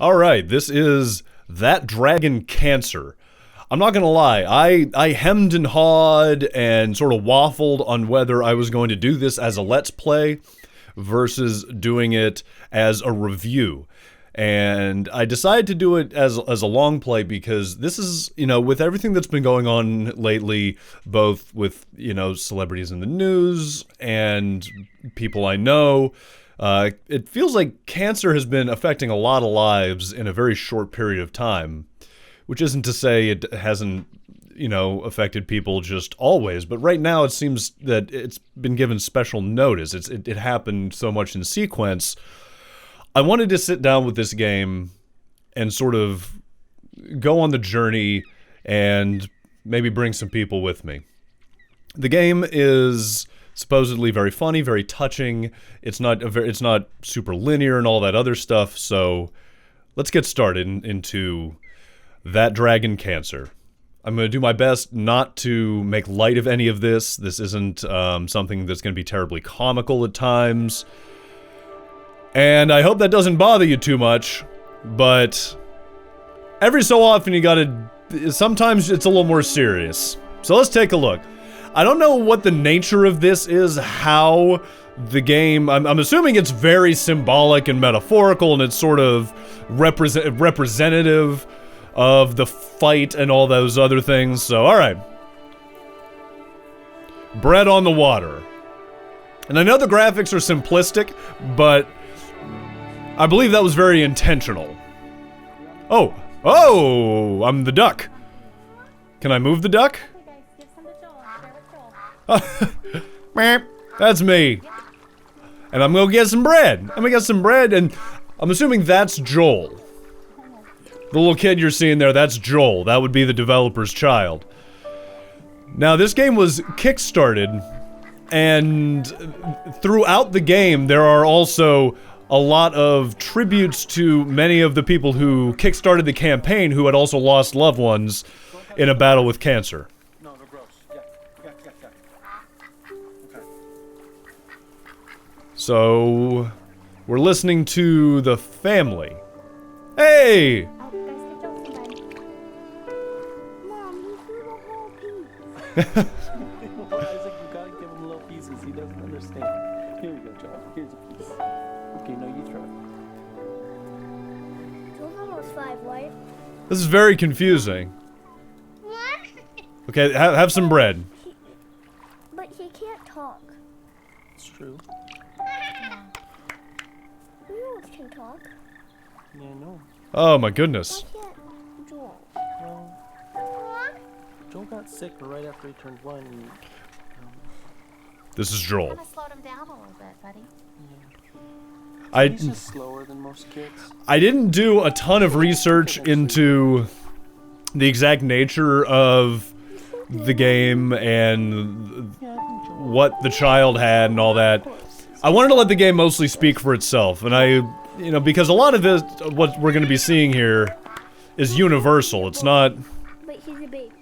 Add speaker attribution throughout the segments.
Speaker 1: Alright, this is That Dragon Cancer. I'm not gonna lie, I hemmed and hawed and sort of waffled on whether I was going to do this as a Let's Play versus doing it as a review. And I decided to do it as a long play because this is, you know, with everything that's been going on lately, both with, you know, celebrities in the news and people I know, it feels like cancer has been affecting a lot of lives in a very short period of time. Which isn't to say it hasn't, you know, affected people just always, but right now it seems that it's been given special notice. It happened so much in sequence. I wanted to sit down with this game and sort of go on the journey and maybe bring some people with me. The game is supposedly very funny, very touching. It's not super linear and all that other stuff, so let's get started into That Dragon Cancer. I'm going to do my best not to make light of any of this. This isn't something that's going to be terribly comical at times. And I hope that doesn't bother you too much, but every so often you gotta, sometimes it's a little more serious. So let's take a look. I don't know what the nature of this is, how the game, I'm assuming it's very symbolic and metaphorical and it's sort of representative of the fight and all those other things, so alright. Bread on the water. And I know the graphics are simplistic, but I believe that was very intentional. Oh! Oh! I'm the duck! Can I move the duck? That's me. And I'm gonna get some bread. I'm gonna get some bread, and I'm assuming that's Joel. The little kid you're seeing there, that's Joel. That would be the developer's child. Now, this game was kickstarted, and throughout the game, there are also a lot of tributes to many of the people who kickstarted the campaign who had also lost loved ones in a battle with cancer.
Speaker 2: No, gross. Okay.
Speaker 1: So, we're listening to the family. Hey!
Speaker 2: Isaac, you gotta give him little pieces. He doesn't understand. Here we go, Joel. Here's a piece. Okay, no, you throw it.
Speaker 3: Joel's almost 5, right?
Speaker 1: This is very confusing. Okay, have some bread.
Speaker 3: But he can't talk.
Speaker 2: It's true.
Speaker 3: You always can talk.
Speaker 2: Yeah, I know.
Speaker 1: Oh my goodness.
Speaker 3: Why can't Joel?
Speaker 2: Well, Joel got sick right after he turned 1. And,
Speaker 1: This is Joel.
Speaker 4: Kind of slowed him down a little bit, buddy.
Speaker 2: he's just slower than most kids.
Speaker 1: I didn't do a ton of research into the exact nature of the game and what the child had and all that. I wanted to let the game mostly speak for itself, and you know, because a lot of it, what we're going to be seeing here is universal. It's not...
Speaker 3: But he's a baby.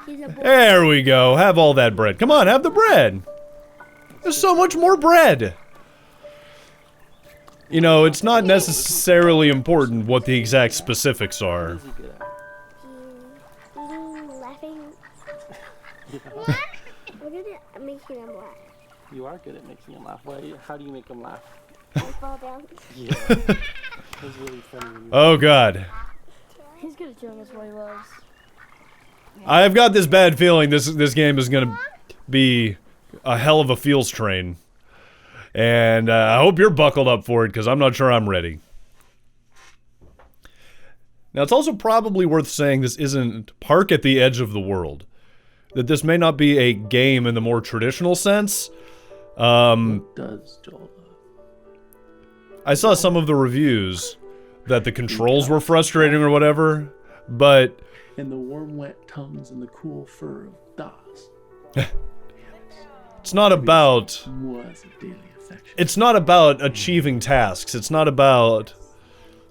Speaker 3: He's a boy.
Speaker 1: There we go. Have all that bread. Come on, have the bread. There's so much more bread. You know, it's not necessarily important what the exact specifics are.
Speaker 2: What is he good at?
Speaker 3: He's laughing.
Speaker 2: Yeah.
Speaker 3: We're good at making him laugh.
Speaker 2: You are good at making him laugh. How do you make him laugh?
Speaker 3: He fall down.
Speaker 2: Yeah. It was really funny when you
Speaker 1: Oh god.
Speaker 3: He's good at showing us what he loves.
Speaker 1: I've got this bad feeling this game is gonna be a hell of a feels train. And I hope you're buckled up for it, because I'm not sure I'm ready. Now, it's also probably worth saying this isn't Park at the Edge of the World. That this may not be a game in the more traditional sense.
Speaker 2: What does Joel love?
Speaker 1: I saw some of the reviews that the controls were frustrating or whatever, but...
Speaker 2: And the warm, wet tongues and the cool fur of Das.
Speaker 1: It's not about...
Speaker 2: Was a daily affection.
Speaker 1: It's not about achieving tasks. It's not about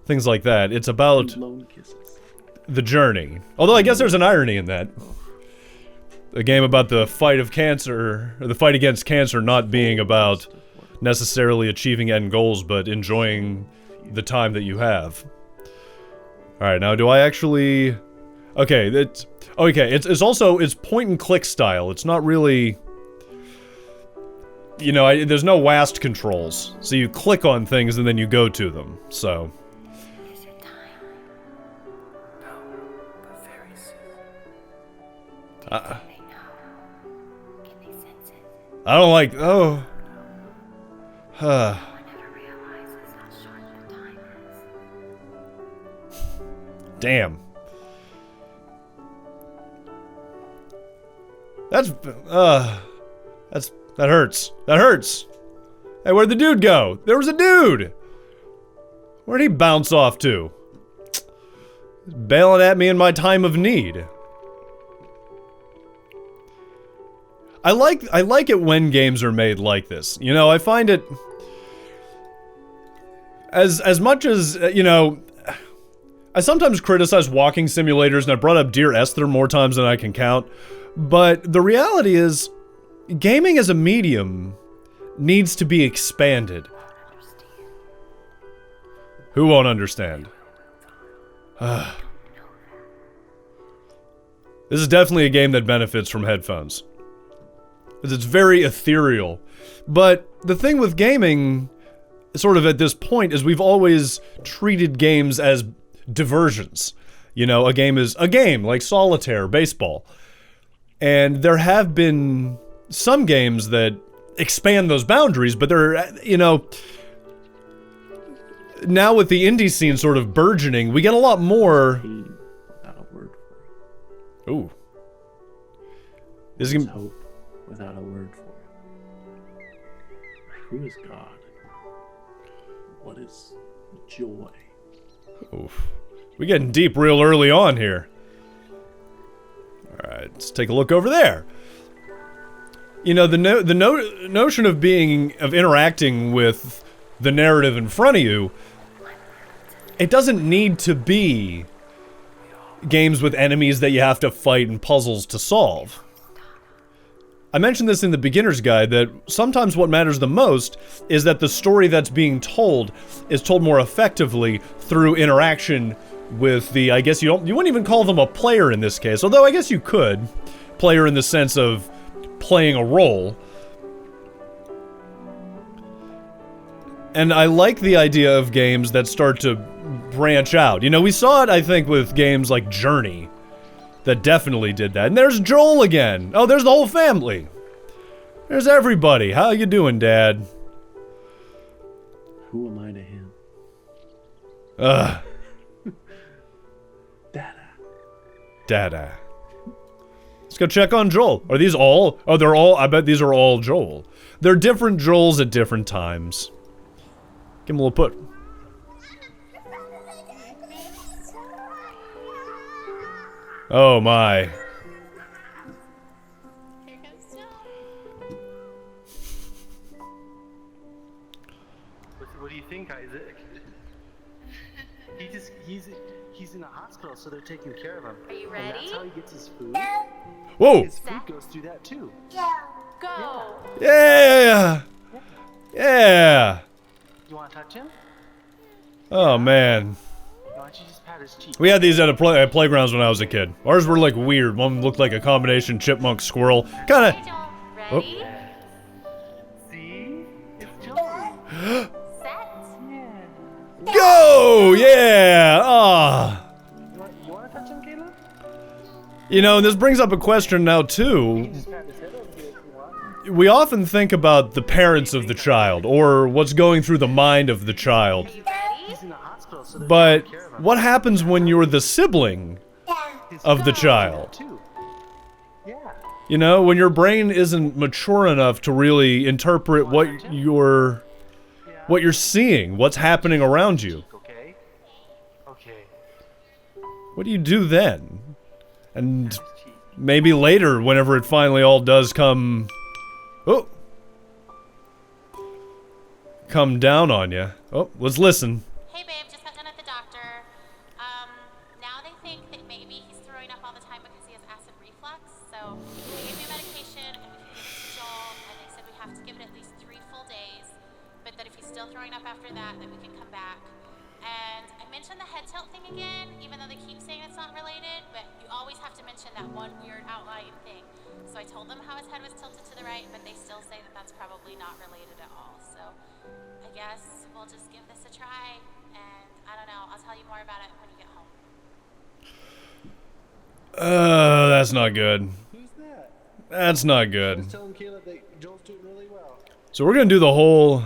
Speaker 1: things like that. It's about
Speaker 2: Lone kisses.
Speaker 1: the journey. Although I guess there's an irony in that. A game about the fight of cancer, or the fight against cancer not being about necessarily achieving end goals, but enjoying the time that you have. Alright, now do I actually... Okay, it's also, it's point and click style. It's not really... You know, there's no WASD controls. So you click on things and then you go to them, so...
Speaker 4: Is your time?
Speaker 2: No, but very soon.
Speaker 4: They know. Can they sense it?
Speaker 1: I don't like... Oh...
Speaker 4: No one ever realizes how short the time is.
Speaker 1: Damn. That hurts. That hurts. Hey, where'd the dude go? There was a dude! Where'd he bounce off to? He's bailing at me in my time of need. I like it when games are made like this. You know, I find it... As much as, you know... I sometimes criticize walking simulators, and I brought up Dear Esther more times than I can count. But the reality is, gaming as a medium needs to be expanded. Who won't understand? This is definitely a game that benefits from headphones. It's very ethereal. But the thing with gaming, sort of at this point, is we've always treated games as diversions. You know, a game is a game, like solitaire, baseball. And there have been some games that expand those boundaries, but they're, you know... Now with the indie scene sort of burgeoning, we get a lot more...
Speaker 2: Pain without a word for it.
Speaker 1: Ooh. This is
Speaker 2: There's
Speaker 1: gonna...
Speaker 2: hope without a word for it. Who is God? What is joy?
Speaker 1: Oof. We're getting deep real early on here. Alright, let's take a look over there. You know, the notion of interacting with the narrative in front of you, it doesn't need to be games with enemies that you have to fight and puzzles to solve. I mentioned this in the beginner's guide, that sometimes what matters the most is that the story that's being told is told more effectively through interaction with the, I guess you wouldn't even call them a player in this case, although I guess you could. Player in the sense of playing a role. And I like the idea of games that start to branch out. You know, we saw it, I think, with games like Journey. That definitely did that. And there's Joel again. Oh, there's the whole family. There's everybody. How you doing, Dad?
Speaker 2: Who am I to him?
Speaker 1: Ugh.
Speaker 2: Dada.
Speaker 1: Let's go check on Joel. Are these all? Oh, they're all, I bet these are all Joel. They're different Joels at different times. Give him a little put. Oh my.
Speaker 4: Here comes Joel.
Speaker 2: What do you think, Isaac? He's in a hospital, so they're taking care of him.
Speaker 4: Are you
Speaker 2: And
Speaker 4: ready?
Speaker 2: that's how he gets his food.
Speaker 1: Whoa!
Speaker 2: His food goes through that too.
Speaker 4: Go.
Speaker 1: Yeah! Yeah!
Speaker 2: You want to touch him?
Speaker 1: Oh man.
Speaker 2: Why don't you just pat his cheek?
Speaker 1: We had these at playgrounds when I was a kid. Ours were like weird. One looked like a combination chipmunk squirrel.
Speaker 4: Hey,
Speaker 1: Kinda.
Speaker 4: Joel. Ready?
Speaker 2: See? It's Joel.
Speaker 4: Set.
Speaker 1: Go! Yeah! Ah.
Speaker 2: You want to touch him, Caleb?
Speaker 1: You know, this brings up a question now too.
Speaker 2: Just pat his head over here if you want.
Speaker 1: We often think about the parents of the child, or what's going through the mind of the child.
Speaker 4: You ready?
Speaker 2: He's in the hospital, so they're
Speaker 1: But
Speaker 2: taking care of him.
Speaker 1: what happens when you're the sibling
Speaker 2: His
Speaker 1: of the
Speaker 2: food
Speaker 1: child?
Speaker 2: too. Yeah.
Speaker 1: You know, when your brain isn't mature enough to really interpret what you're seeing, what's happening around you.
Speaker 2: Okay. Okay.
Speaker 1: What do you do then? And maybe later, whenever it finally all does come... Oh! Come down on you. Oh, let's listen.
Speaker 5: Hey babe, just got done at the doctor. Now they think that maybe he's throwing up all the time because he has acid reflux. So they gave me a medication and we can give it to Joel, and they said we have to give it at least 3 full days. But that if he's still throwing up after that, then we can come back. And I mentioned the head tilt thing again, even though they keep saying it's not related, but you always have to mention that one weird outlying thing. So I told them how his head was tilted to the right, but they still say that that's probably not related at all. So I guess we'll just give this a try, and I don't know, I'll tell you more about it when you get home.
Speaker 1: That's not good.
Speaker 2: Who's that?
Speaker 1: That's not good.
Speaker 2: Just tell him, Caleb, that Joel's doing really well.
Speaker 1: So we're gonna do the whole...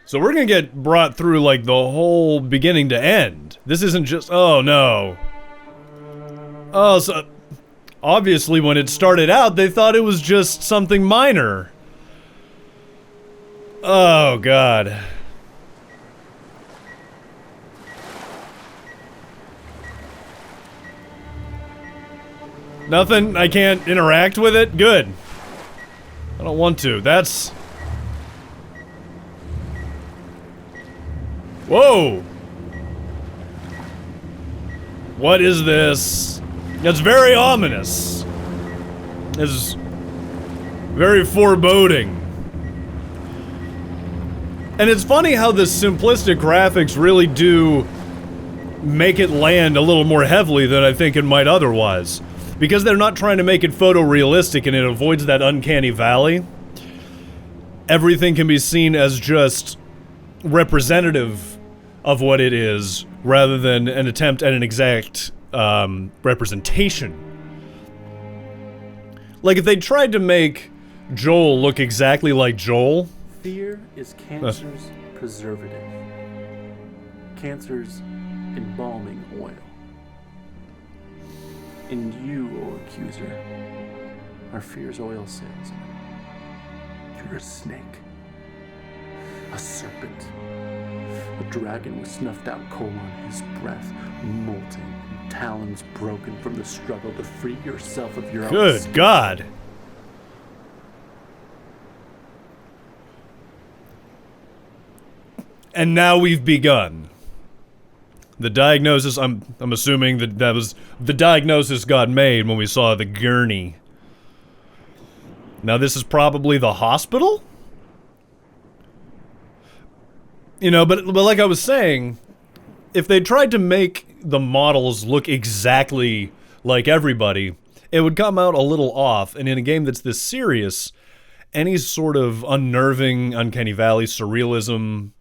Speaker 1: So we're gonna get brought through, like, the whole beginning to end. This isn't just... Oh, no. Oh, so... Obviously, when it started out, they thought it was just something minor. Oh, God. Nothing? I can't interact with it? Good. I don't want to. That's... Whoa! What is this? It's very ominous. It's very foreboding. And it's funny how the simplistic graphics really do make it land a little more heavily than I think it might otherwise. Because they're not trying to make it photorealistic and it avoids that uncanny valley. Everything can be seen as just representative of what it is, rather than an attempt at an exact representation. Like if they tried to make Joel look exactly like Joel.
Speaker 2: Fear is cancer's preservative. Cancer's embalming oil. And you, O accuser, are fear's oil salesman. You're a snake. A serpent. A dragon with snuffed out coal on his breath, molting, and talons broken from the struggle to free yourself of your own
Speaker 1: Good
Speaker 2: skin.
Speaker 1: God. And now we've begun. The diagnosis, I'm assuming that was the diagnosis got made when we saw the gurney. Now this is probably the hospital? You know, but like I was saying, if they tried to make the models look exactly like everybody, it would come out a little off, and in a game that's this serious, any sort of unnerving, uncanny valley, surrealism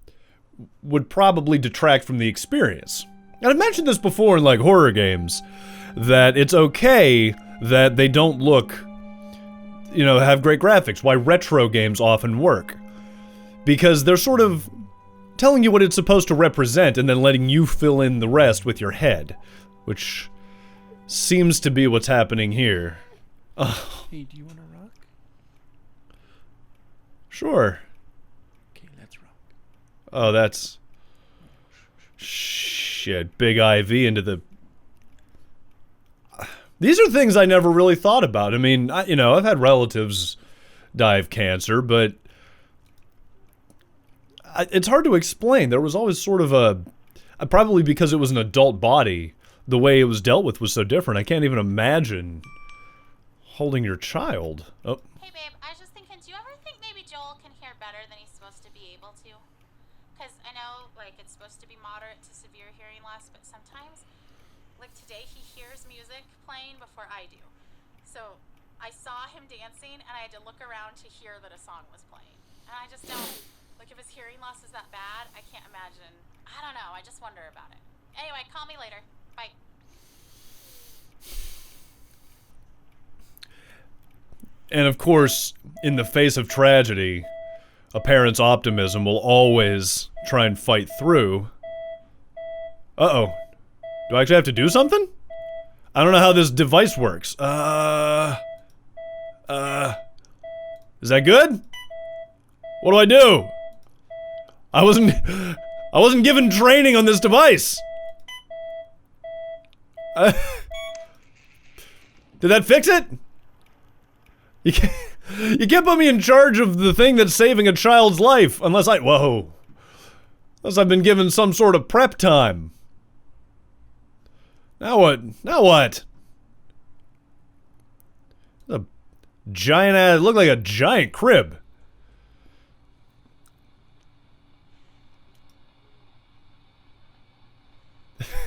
Speaker 1: would probably detract from the experience. And I've mentioned this before in, like, horror games, that it's okay that they don't look, you know, have great graphics, why retro games often work. Because they're sort of telling you what it's supposed to represent and then letting you fill in the rest with your head, which seems to be what's happening here. Oh.
Speaker 2: Hey, do you want to rock?
Speaker 1: Sure.
Speaker 2: Okay, let's rock.
Speaker 1: Oh, that's... Shit, big IV into the... These are things I never really thought about. I mean, you know, I've had relatives die of cancer, but it's hard to explain. There was always sort of a... Probably because it was an adult body, the way it was dealt with was so different. I can't even imagine holding your child. Oh.
Speaker 5: Hey babe, I was just thinking, do you ever think maybe Joel can hear better than he's supposed to be able to? Because I know, like, it's supposed to be moderate to severe hearing loss, but sometimes, like today, he hears music playing before I do. So I saw him dancing, and I had to look around to hear that a song was playing. And I just don't, like, if his hearing loss is that bad, I can't imagine. I don't know, I just wonder about it. Anyway, call me later. Bye.
Speaker 1: And of course, in the face of tragedy, a parent's optimism will always try and fight through. Uh-oh. Do I actually have to do something? I don't know how this device works. Is that good? What do I do? I wasn't given training on this device. Did that fix it? You can't put me in charge of the thing that's saving a child's life unless unless I've been given some sort of prep time. Now what? Now what? A giant ass, looked like a giant crib.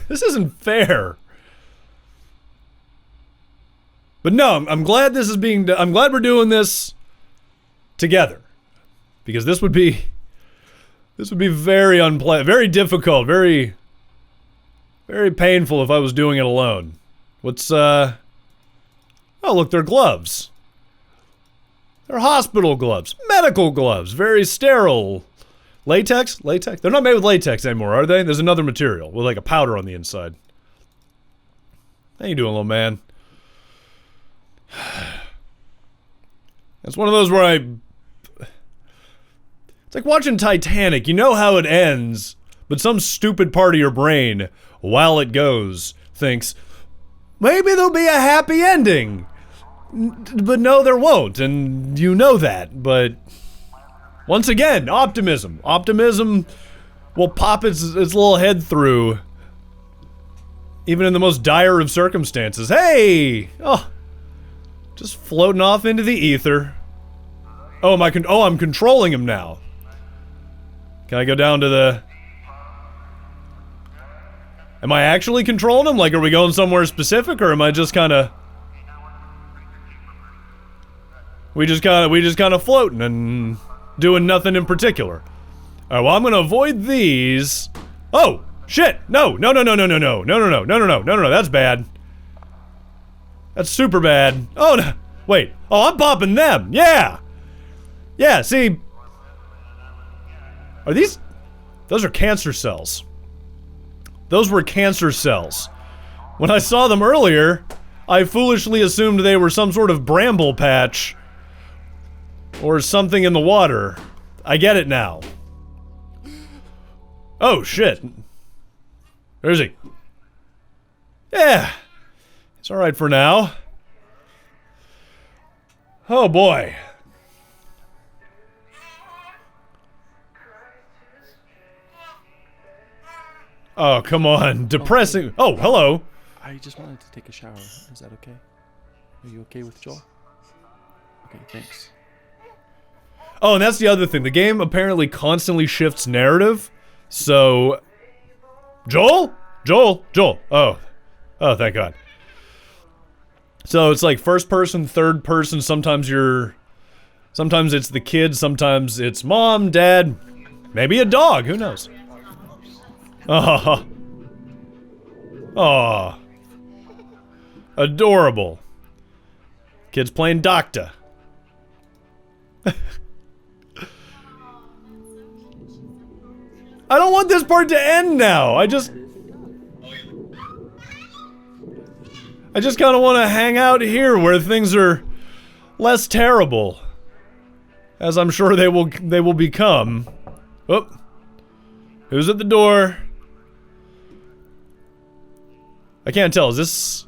Speaker 1: This isn't fair. But no, I'm glad this is being done. I'm glad we're doing this together. Because this would be very unpleasant, very difficult, very painful if I was doing it alone. What's, oh look, they're gloves. They're hospital gloves, medical gloves, very sterile. Latex? Latex? They're not made with latex anymore, are they? There's another material with like a powder on the inside. How you doing, little man? It's one of those where it's like watching Titanic. You know how it ends, but some stupid part of your brain, while it goes, thinks, maybe there'll be a happy ending. But no, there won't, and you know that, but once again, optimism. Optimism will pop its little head through, even in the most dire of circumstances. Hey! Oh, just floating off into the ether. Oh, I'm controlling him now. Can I go down to the... Am I actually controlling him? Like, are we going somewhere specific, or am I just kind of... We just kind of floating and doing nothing in particular. Alright, well, I'm gonna avoid these. Oh! Shit! No! No, no, no, no, no, no, no, no, no, no, no, no, no, no, that's bad. That's super bad. Oh, no. Wait. Oh, I'm popping them! Yeah! Yeah, see... Are these... Those are cancer cells. Those were cancer cells. When I saw them earlier, I foolishly assumed they were some sort of bramble patch. Or something in the water. I get it now. Oh, shit. Where is he? Yeah. It's alright for now. Oh, boy. Oh, come on. Depressing. Oh, hello.
Speaker 2: I just wanted to take a shower. Is that okay? Are you okay with Joel? Okay, thanks.
Speaker 1: Oh, and that's the other thing. The game apparently constantly shifts narrative. So... Joel? Joel? Joel. Oh. Oh, thank God. So it's like first person, third person. Sometimes it's the kid. Sometimes it's mom, dad. Maybe a dog. Who knows? Oh. Oh. Adorable. Kid's playing doctor. I don't want this part to end now. I just kind of want to hang out here where things are less terrible, as I'm sure they will become. Oh, who's at the door? I can't tell. Is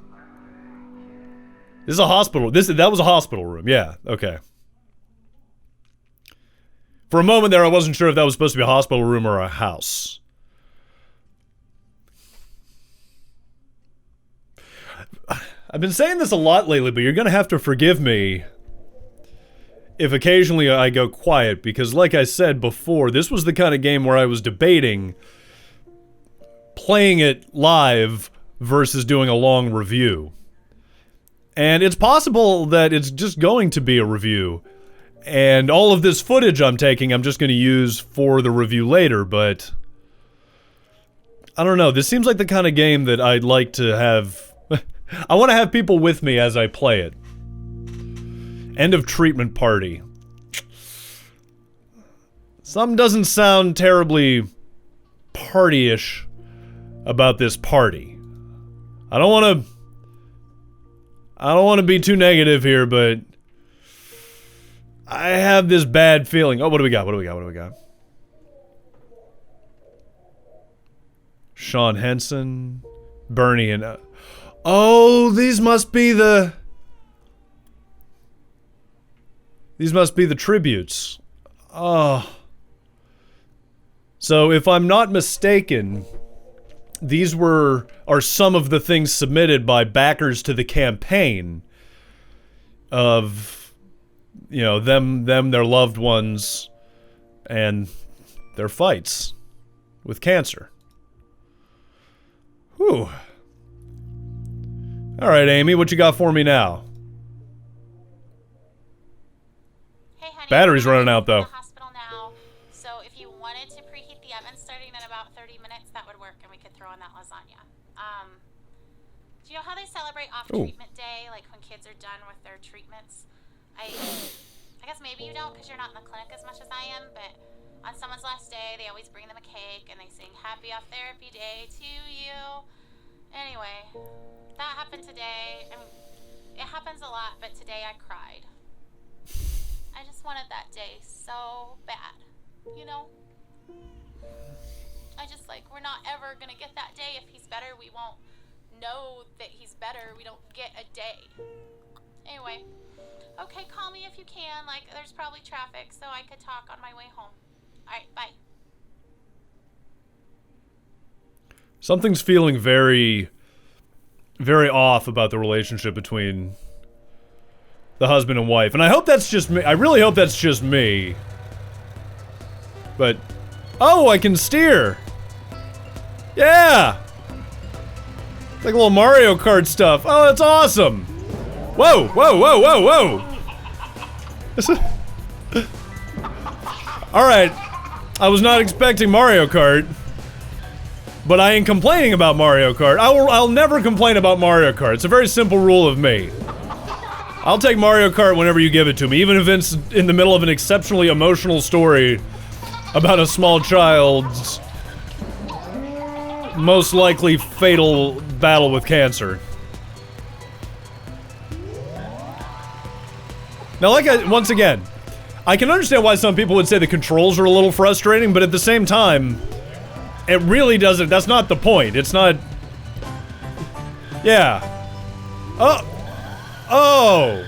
Speaker 1: this a hospital? That was a hospital room. Yeah. Okay. For a moment there, I wasn't sure if that was supposed to be a hospital room or a house. I've been saying this a lot lately, but you're gonna have to forgive me if occasionally I go quiet, because like I said before, this was the kind of game where I was debating playing it live versus doing a long review. And it's possible that it's just going to be a review. And all of this footage I'm taking, I'm just going to use for the review later, but... I don't know, this seems like the kind of game that I'd like to have... I want to have people with me as I play it. End of treatment party. Something doesn't sound terribly party-ish about this party. I don't want to be too negative here, but... I have this bad feeling. Oh, what do we got? What do we got? What do we got? Sean Henson, Bernie, and... oh, these must be the... These must be the tributes. Oh. So, if I'm not mistaken, these are some of the things submitted by backers to the campaign of... You know, them, their loved ones, and their fights with cancer. Whew. All right, Amy, what you got for me now?
Speaker 5: Hey, honey.
Speaker 1: Battery's
Speaker 5: I'm
Speaker 1: running out, though.
Speaker 5: in the hospital now, so if you wanted to preheat the oven starting in about 30 minutes, that would work, and we could throw in that lasagna. Do you know how they celebrate off-treatment day, like when kids are done with their treatments? I guess maybe you don't because you're not in the clinic as much as I am, but on someone's last day, they always bring them a cake and they sing Happy Off Therapy Day to you. Anyway, that happened today. I mean, it happens a lot, but today I cried. I just wanted that day so bad, you know? I just, like, we're not ever gonna get that day. If he's better, we won't know that he's better. We don't get a day. Anyway, okay, call me if you can. Like, there's probably traffic, so I could talk on my way home. Alright, bye.
Speaker 1: Something's feeling very, very off about the relationship between the husband and wife. And I hope that's just me. I really hope that's just me. But, oh, I can steer. Yeah. It's like a little Mario Kart stuff. Oh, that's awesome. Whoa, whoa, whoa, whoa, whoa. Alright. I was not expecting Mario Kart. But I ain't complaining about Mario Kart. I'll never complain about Mario Kart. It's a very simple rule of me. I'll take Mario Kart whenever you give it to me, even if it's in the middle of an exceptionally emotional story about a small child's most likely fatal battle with cancer. Now, once again, I can understand why some people would say the controls are a little frustrating, but at the same time, it really doesn't. That's not the point. It's not. Yeah. Oh. Oh.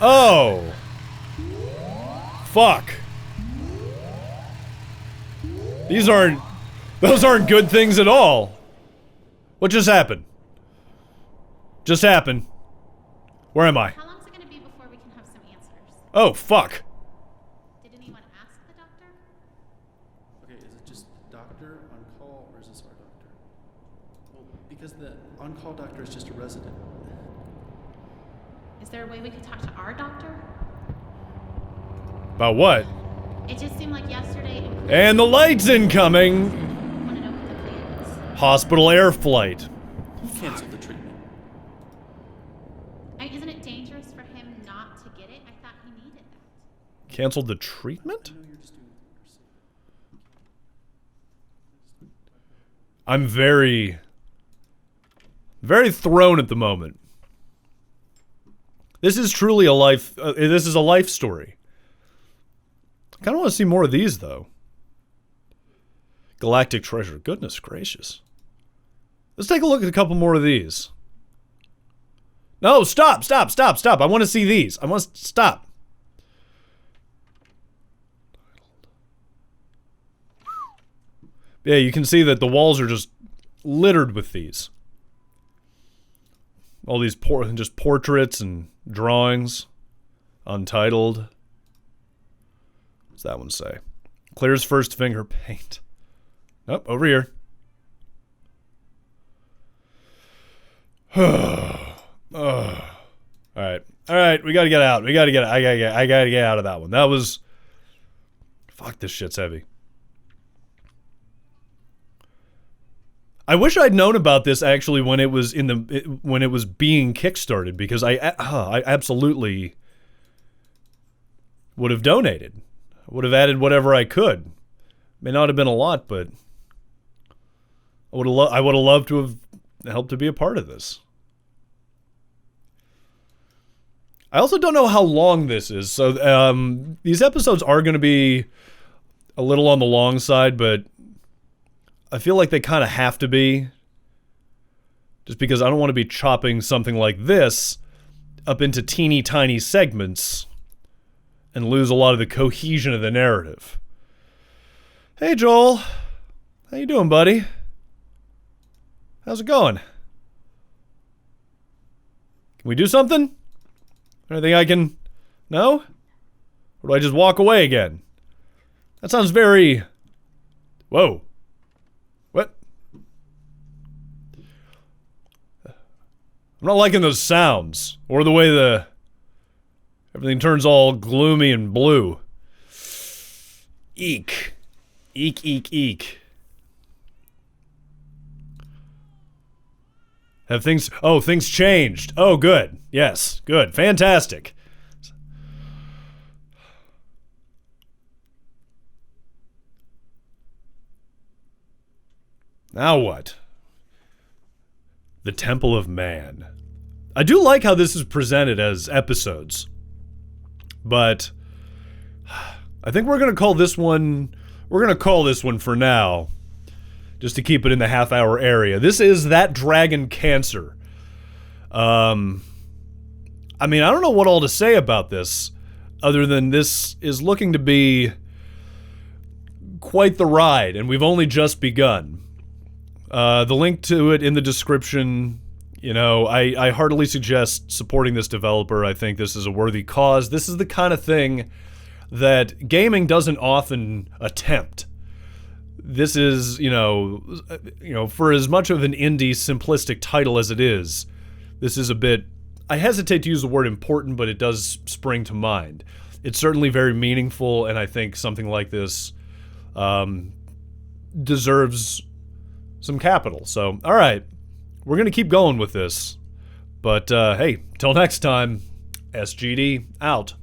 Speaker 1: Oh. Fuck. Those aren't good things at all. What just happened? Just happened. Where am I?
Speaker 4: How long is it going to be before we can have some answers?
Speaker 1: Oh, fuck.
Speaker 4: Did anyone ask the doctor?
Speaker 2: Okay, is it just doctor on call, or is this our doctor? Well, because the on-call doctor is just a resident.
Speaker 4: Is there a way we could talk to our doctor?
Speaker 1: About what?
Speaker 4: It just seemed like yesterday.
Speaker 1: And the light's incoming.
Speaker 4: Want to know what the plan is?
Speaker 1: Hospital air flight.
Speaker 2: Cancel the treatment.
Speaker 4: Isn't it dangerous for him not to get it? I thought he needed that.
Speaker 1: Canceled the treatment?
Speaker 2: I know you're just doing it.
Speaker 1: I'm very, very thrown at the moment. This is truly a life. This is a life story. I kind of want to see more of these, though. Galactic treasure. Goodness gracious. Let's take a look at a couple more of these. No, stop, stop, stop, stop. I want to see these. I want to stop. Yeah, you can see that the walls are just littered with these. All these just portraits and drawings. Untitled. What's that one say? Clears first finger paint. Oh, over here. Alright. Alright, we gotta get out. I gotta get out of that one. That was... Fuck, this shit's heavy. I wish I'd known about this actually when it was when it was being kickstarted, because I absolutely would have donated. I would have added whatever I could. May not have been a lot, but I would have loved to have helped to be a part of this. I also don't know how long this is, so these episodes are going to be a little on the long side, but I feel like they kind of have to be, just because I don't want to be chopping something like this up into teeny tiny segments and lose a lot of the cohesion of the narrative. Hey Joel, how you doing, buddy? How's it going? Can we do something? Anything I can... No? Or do I just walk away again? That sounds very... Whoa. What? I'm not liking those sounds. Or the way everything turns all gloomy and blue. Eek. Eek, eek, eek. Have things... Oh, things changed. Oh, good. Yes, good. Fantastic. Now what? The Temple of Man. I do like how this is presented as episodes. But I think we're going to call this one... We're going to call this one for now. Just to keep it in the half-hour area. This is That Dragon Cancer. I mean, I don't know what all to say about this, other than this is looking to be quite the ride, and we've only just begun. The link to it in the description. You know, I heartily suggest supporting this developer. I think this is a worthy cause. This is the kind of thing that gaming doesn't often attempt. This is, you know, for as much of an indie simplistic title as it is, this is a bit, I hesitate to use the word important, but it does spring to mind. It's certainly very meaningful, and I think something like this deserves some capital. So, all right, we're going to keep going with this. But, hey, till next time, SGD out.